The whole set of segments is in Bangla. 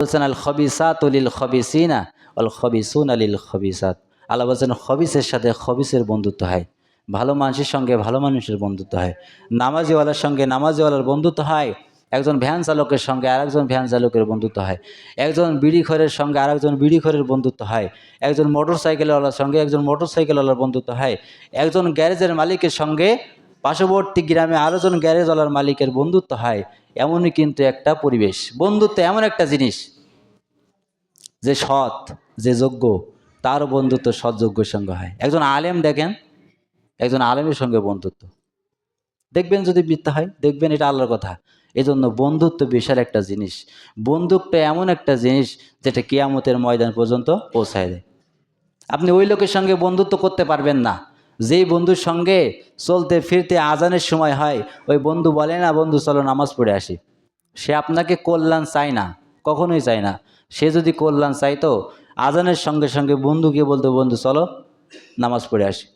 বলছেন আল খবিসাতু লিল খবিসিনা ওয়াল খবিসুনা লিল খবিসাত। আল্লাহ বলছেন খবিসের সাথে খবিসের বন্ধুত্ব হয়, ভালো মানুষের সঙ্গে ভালো মানুষের বন্ধুত্ব হয়, নামাজিওয়ালার সঙ্গে নামাজিওয়ালার বন্ধুত্ব হয়, একজন ভ্যান চালকের সঙ্গে আরেকজন ভ্যান চালকের বন্ধুত্ব হয়, একজন বিড়িখোরের সঙ্গে আরেকজন বিড়িখোরের বন্ধুত্ব হয়, একজন মোটর সাইকেলওয়ালার সঙ্গে একজন মোটর সাইকেলওয়ালার বন্ধুত্ব হয়, একজন গ্যারেজের মালিকের সঙ্গে পার্শ্ববর্তী গ্রামে আরেকজন গ্যারেজওয়ালার মালিকের বন্ধুত্ব হয়। এমনই কিন্তু একটা পরিবেশ। বন্ধুত্ব এমন একটা জিনিস যে সৎ, যে যোগ্য, তার বন্ধুত্ব সৎযোগ্যের সঙ্গে হয়। একজন আলেম দেখেন, একজন আলেমের সঙ্গে বন্ধুত্ব দেখবেন যদি মিথ্যা হয়, দেখবেন এটা আল্লাহর কথা। এজন্য বন্ধুত্ব বিশাল একটা জিনিস। বন্ধুত্ব এমন একটা জিনিস যেটা কিয়ামতের ময়দান পর্যন্ত পৌঁছায় দেয়। আপনি ওই লোকের সঙ্গে বন্ধুত্ব করতে পারবেন না যেই বন্ধুর সঙ্গে চলতে ফিরতে আজানের সময় হয় ওই বন্ধু বলে না, বন্ধু চলো নামাজ পড়ে আসি। সে আপনাকে কল্যাণ চায় না, কখনোই চায় না। সে যদি কল্যাণ চাইতো আজানের সঙ্গে সঙ্গে বন্ধুকে বলতো, বন্ধু চলো নামাজ পড়ে আসি।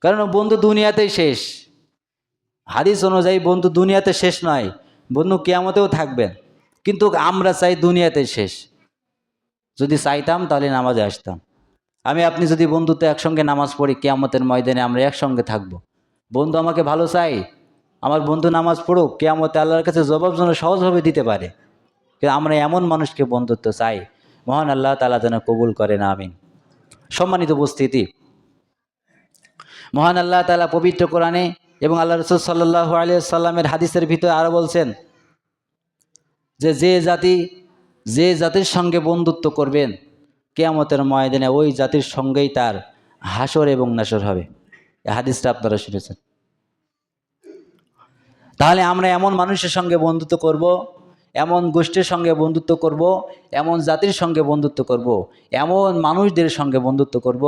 কারণ বন্ধু দুনিয়াতেই শেষ। হাদিস অনুযায়ী বন্ধু দুনিয়াতে শেষ নয়, বন্ধু কিয়ামতেও থাকবেন। কিন্তু আমরা চাই দুনিয়াতে শেষ। যদি চাইতাম তাহলে নামাজে আসতাম। আমি আপনি যদি বন্ধুত্ব একসঙ্গে নামাজ পড়ি, কিয়ামতের ময়দানে আমরা একসঙ্গে থাকব। বন্ধু আমাকে ভালো চাই, আমার বন্ধু নামাজ পড়ুক, কিয়ামতে আল্লাহর কাছে জবাব যেন সহজভাবে দিতে পারে। কিন্তু আমরা এমন মানুষকে বন্ধুত্ব চাই, মহান আল্লাহ তাআলা যেন কবুল করেন, আমিন। সম্মানিত উপস্থিতি, মহান আল্লাহ তাআলা পবিত্র কোরআনে এবং আল্লাহ রাসূল সাল্লাল্লাহু আলাইহি সাল্লামের হাদিসের ভিতরে আরও বলছেন যে যে জাতির সঙ্গে বন্ধুত্ব করবেন কিয়ামতের ময়দানে ওই জাতির সঙ্গেই তার হাসর এবং নাসর হবে। এই হাদিসটা আপনারা শুনেছেন। তাহলে আমরা এমন মানুষের সঙ্গে বন্ধুত্ব করব, এমন গোষ্ঠীর সঙ্গে বন্ধুত্ব করব, এমন জাতির সঙ্গে বন্ধুত্ব করব, এমন মানুষদের সঙ্গে বন্ধুত্ব করব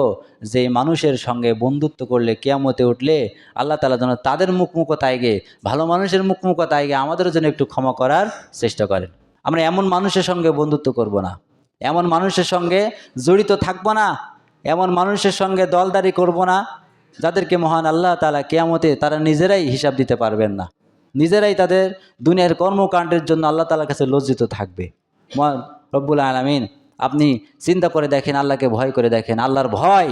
যে মানুষের সঙ্গে বন্ধুত্ব করলে কিয়ামতে উঠলে আল্লাহ তাআলা যেন তাদের মুখমুখতায় গিয়ে, ভালো মানুষের মুখমুখতায় গিয়ে আমাদের জন্য একটু ক্ষমা করার চেষ্টা করেন। আমরা এমন মানুষের সঙ্গে বন্ধুত্ব করব না, এমন মানুষের সঙ্গে জড়িত থাকব না, এমন মানুষের সঙ্গে দলদারি করব না যাদেরকে মহান আল্লাহ তাআলা কিয়ামতে তারা নিজেরাই হিসাব দিতে পারবেন না, নিজেরাই তাদের দুনিয়ার কর্মকাণ্ডের জন্য আল্লাহ তাআলার কাছে লজ্জিত থাকবে। মহান রব্বুল আলামিন, আপনি চিন্তা করে দেখেন, আল্লাহকে ভয় করে দেখেন। আল্লাহর ভয়,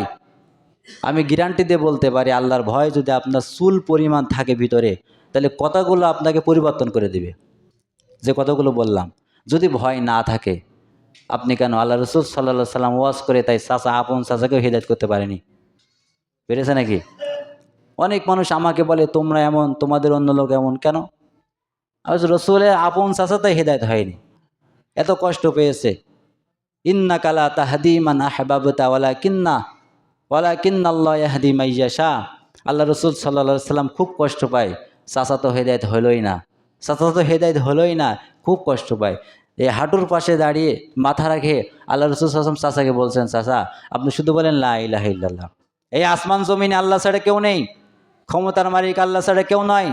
আমি গ্যারান্টি দিয়ে বলতে পারি, আল্লাহর ভয় যদি আপনার চুল পরিমাণ থাকে ভিতরে, তাহলে কথাগুলো আপনাকে পরিবর্তন করে দিবে। যে কথাগুলো বললাম, যদি ভয় না থাকে, আপনি কেন আল্লাহ রাসূল সাল্লাল্লাহু আলাইহি সাল্লাম ওয়াজ করে তাই চাচা, আপন চাচাকেও হিদায়াত করতে পারেনি? পেরেছে নাকি? অনেক মানুষ আমাকে বলে তোমরা এমন, তোমাদের অন্য লোক এমন কেন? রসুলের আপন চাচা তাই হেদায়েত হয়নি, এত কষ্ট পেয়েছে। ইন্নাকা লা তাহদি মান আহবাবতা ওয়ালাকিন্নাল্লাহ ইয়াহদি মান ইয়াশা। আল্লাহ রসুল সাল্লাল্লাহু আলাইহি সাল্লাম খুব কষ্ট পায়, চাচা তো হেদায়েত হলোই না, চাচা তো হেদায়েত হলোই না, খুব কষ্ট পায়। এই হাঁটুর পাশে দাঁড়িয়ে মাথা রাখে আল্লাহ রসুল সাল্লাল্লাহু আলাইহি ওয়াসাল্লাম চাচাকে বলছেন, চাচা আপনি শুধু বলেন লা ইলাহা ইল্লাল্লাহ। এই আসমান জমিনে আল্লাহ ছাড়া কেউ নেই, ক্ষমতার মালিক আল্লাহ ছাড়া কেউ নয়,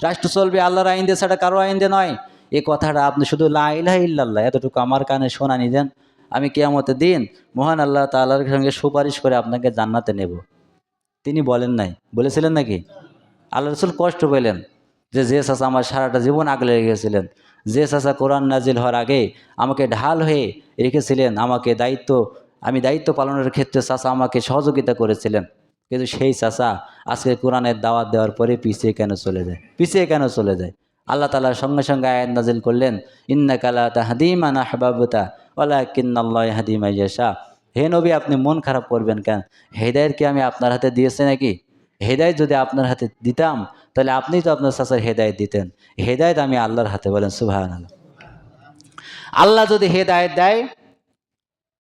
রাষ্ট্র চলবে আল্লাহর আইন দিয়ে ছাড়া কারো আইন দিয়ে নয়। এই কথাটা আপনি শুধু লা ইলাহা ইল্লাল্লাহ এতটুকু আমার কানে শোনানি দেন, আমি কিয়ামতের দিন মহান আল্লাহ তাআলার সঙ্গে সুপারিশ করে আপনাকে জান্নাতে নেব। তিনি বলেন নাই, বলেছিলেন নাকি? আল্লাহ রাসূল কষ্ট পেলেন যে চাচা আমার সারাটা জীবন আগলে রেখেছিলেন, যে চাচা কোরআন নাজিল হওয়ার আগে আমাকে ঢাল হয়ে রেখেছিলেন, আমাকে আমি দায়িত্ব পালনের ক্ষেত্রে চাচা আমাকে সহযোগিতা করেছিলেন, কিন্তু সেই চাচা আজকে কোরআনের দাওয়াত দেওয়ার পরে পিছিয়ে কেন চলে যায়? আল্লাহ তাআলা সঙ্গে সঙ্গে আয়াত নাজিল করলেন, ইন্নাকা লা তাহদি মান আহবাবতা ওয়ালাকিন্নাল্লাহ ইয়াহদি মান ইয়াশা। হে নবী, আপনি মন খারাপ করবেন কেন? হেদায়েত কি আমি আপনার হাতে দিয়েছি নাকি? হেদায়েত যদি আপনার হাতে দিতাম তাহলে আপনিই তো আপনার চাচার হেদায়েত দিতেন। হেদায়েত আমি আল্লাহর হাতে, বলেন সুবহানাল্লাহ। আল্লাহ যদি হেদায়েত দেয়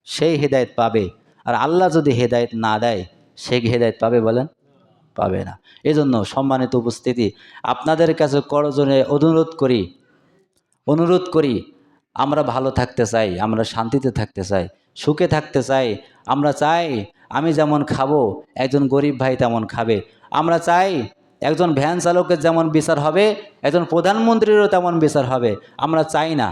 সেই হেদায়েত পাবে, আর আল্লাহ যদি হেদায়েত না দেয় সেই হেদায়েত পাবে, বলেন? পাবে না। এজন্য সম্মানিত উপস্থিতি, আপনাদের কাছে করজোড়ে অনুরোধ করি, আমরা ভালো থাকতে চাই, আমরা শান্তিতে থাকতে চাই, সুখে থাকতে চাই। আমরা চাই আমি যেমন খাবো একজন গরিব ভাই তেমন খাবে। আমরা চাই একজন ভ্যান চালকের যেমন বিচার হবে একজন প্রধানমন্ত্রীরও তেমন বিচার হবে। আমরা চাই না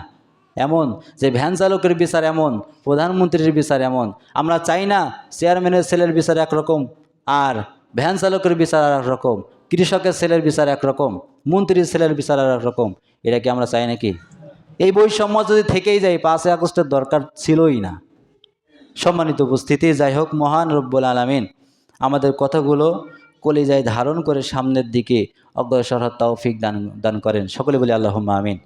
এমন যে ভ্যান চালকের বিচার এমন, প্রধানমন্ত্রীর বিচার এমন। আমরা চাই না চেয়ারম্যানের ছেলের বিচার একরকম আর ভ্যান চালকের বিচার আর একরকম, কৃষকের ছেলের বিচার একরকম, মন্ত্রীর ছেলের বিচার আর একরকম। এটা কি আমরা চাই নাকি? এই বৈষম্য যদি থেকেই যায় 5ই আগস্টের দরকার ছিলই না। সম্মানিত উপস্থিতি, যাই হোক, মহান রব্বুল আলামিন আমাদের কথাগুলো কলিজায় ধারণ করে সামনের দিকে অগ্রসর হওয়ার তৌফিক দান করেন। সকলে বলি আল্লাহুম্মা আমিন।